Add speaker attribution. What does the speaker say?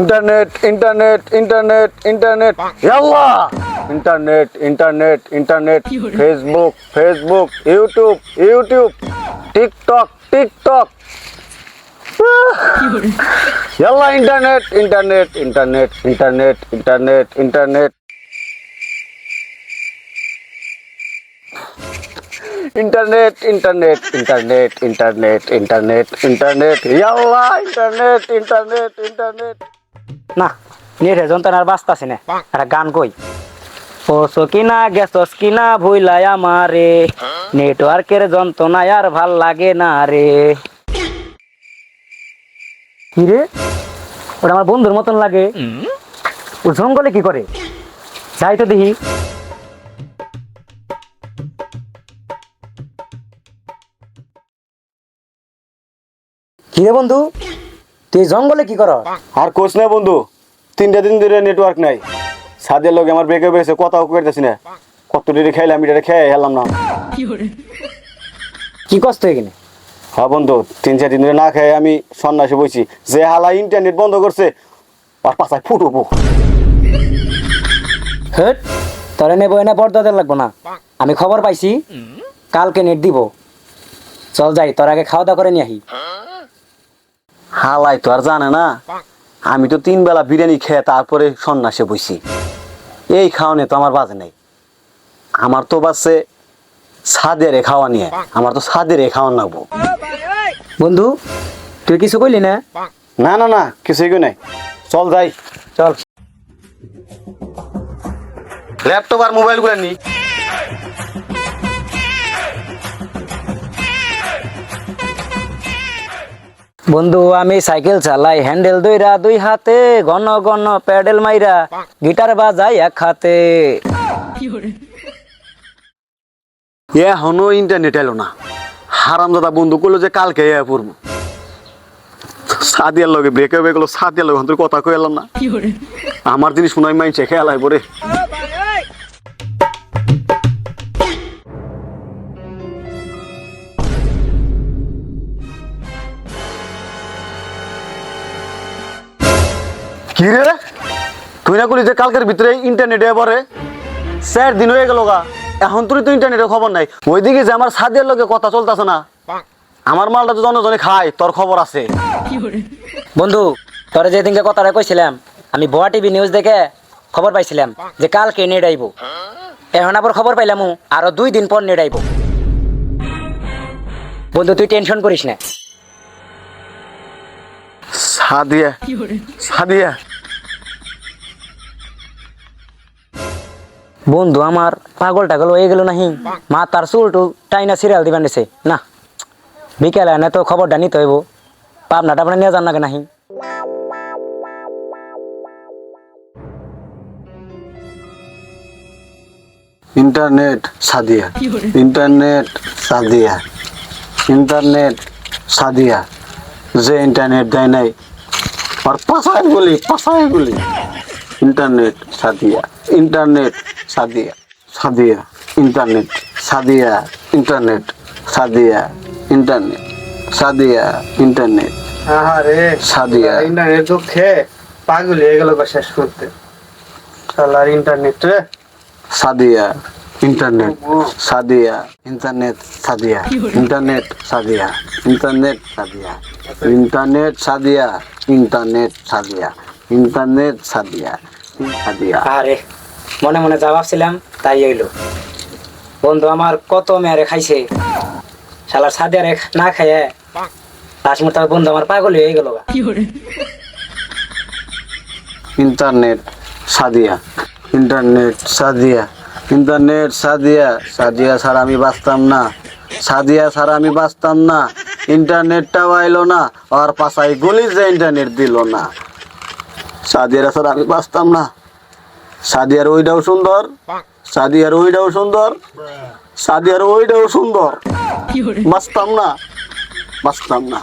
Speaker 1: internet internet internet internet ইয়াল্লা internet internet internet Facebook Facebook YouTube YouTube TikTok TikTok ইয়াল্লা internet internet internet internet internet internet internet internet internet internet internet internet याल्ला internet internet internet
Speaker 2: না নেটে যন্ত্রণার বাস্তাছে না একটা গান কই ওসো কিনা গেছস কিনা ভুইলাই আমারে নেটওয়ার্কের যন্ত্রণায় আর ভাল লাগে না রে কি রে ওটা আমার বন্ধুর মতন লাগে ও জঙ্গলে কি করে যাই তো দেখি কি রে বন্ধু তুই জঙ্গলে কি কর
Speaker 1: আর কোচ না বন্ধু 3 দিন ধরে নেটওয়ার্ক নাই সাদের লগে আমার ব্রেকআপ হয়েছে কথাও কইতাছি না কত দেরি খাইলাম এটা খেয়ে হেলাম না
Speaker 2: কি কষ্ট এখানে
Speaker 1: হ্যাঁ বন্ধু 3-4 দিন ধরে না খেয়ে আমি সন্ন্যাসে বইছি যে হালা ইন্টারনেট বন্ধ করছে আর পাছায় ফুটবো
Speaker 2: হেট তোরে নেবো এনে বড়দাদের লাগবো না আমি খবর পাইছি কালকে নেট দিব চল যাই তোর আগে খাওয়া দাওয়া করে নিয়ে আহি
Speaker 1: হালাই তো আর জানে না আমি তো 3 বেলা বিরিয়ানি খেয়ে তারপরে সন্ন্যাসে বইছি এই খাওয়ানে তো আমার বাজে নাই আমার তো বাসে সাদের খাওয়া নিয়ে আমার তো সাদের খাওয়ান লাগবো
Speaker 2: বন্ধু তুই কিছু কইলি না
Speaker 1: না না না কিছুই কই নাই চল যাই
Speaker 2: চল
Speaker 1: ল্যাপটপ আর মোবাইল গুলো নি
Speaker 2: বন্ধু আমি সাইকেল চালাই হ্যান্ডেল দইরা দুই হাতে ঘন ঘন প্যাডেল মাইরা গিটার বাজাই এক হাতে
Speaker 1: এখনো ইন্টারনেট এলো না হারামজাদা বন্ধু করলো যে কালকে পড়বো সাদিয়ার লগে ব্রেকআপ হয়ে গেলো সাদিয়ার লগে তোর কথা কই এলাম না আমার জিনিস শোনাই মাইনছে খেয়ালাই পরে কি রে তুই না করি যে কালকের ভিতরে ইন্টারনেটে পরে 4 দিন হয়ে গেল গা এখন তুই তো ইন্টারনেটের খবর নাই ওইদিকে যে আমার সাদের লগে কথা চলতেছে না আমার মালটা তো জনজনে খায় তোর খবর আছে
Speaker 2: বন্ধু তোরে যেদিনকে কথাটা কইছিলাম আমি ভুয়া টিভি নিউজ দেখে খবর পাইছিলাম যে কালকে নেট আইব এখন আবার খবর পাইলাম আরো 2 দিন পর নেট আইব বন্ধু তুই টেনশন করিস না
Speaker 1: সাদিয়া সাদিয়া
Speaker 2: বন্ধু আমার পাগল টাগল হয়ে গেল নাহি মা তার চুল টু টাইনা সিরিয়াল দিবেন দিছে না বিকেলে না তো খবরটা নিতে হইব পাবনা টাবনা নিয়ে যান নাকি নাহি
Speaker 1: internet Sadia internet Sadia internet Sadia যে ইন্টারনেট দেয় নাই আর পাশায় গুলি internet Sadia internet Sadia Sadia internet Sadia internet Sadia internet Sadia internet
Speaker 3: আরে
Speaker 1: সাদিয়া
Speaker 3: ইন্টারনেট দুঃখে পাগল হয়ে গেল শেষ করতে শালার ইন্টারনেট রে
Speaker 1: Sadia internet Sadia internet Sadia internet Sadia internet Sadia internet Sadia internet Sadia internet Sadia Sadia
Speaker 2: আরে মনে মনে যা ভাবছিলাম তাই হইলো বন্ধু আমার কত মেয়ারে খাইছে শালার সাদিয়ারে না খাইয়ে লাস্ট মুহূর্তে বন্ধু আমার পাগল হয়ে গেল
Speaker 1: internet Sadia internet Sadia internet Sadia Sadia ছাড়া আমি বাঁচতাম না সাদিয়া ছাড়া আমি বাঁচতাম না ইন্টারনেটটাও আইলো না আর পাশায় গলি যে ইন্টারনেট দিল না সাদিয়া ছাড়া আমি বাঁচতাম না সাদিয়ার ওইটাও সুন্দর সাদিয়ার ওইটাও সুন্দর সাদিয়ার ওইটাও সুন্দর বাঁচতাম না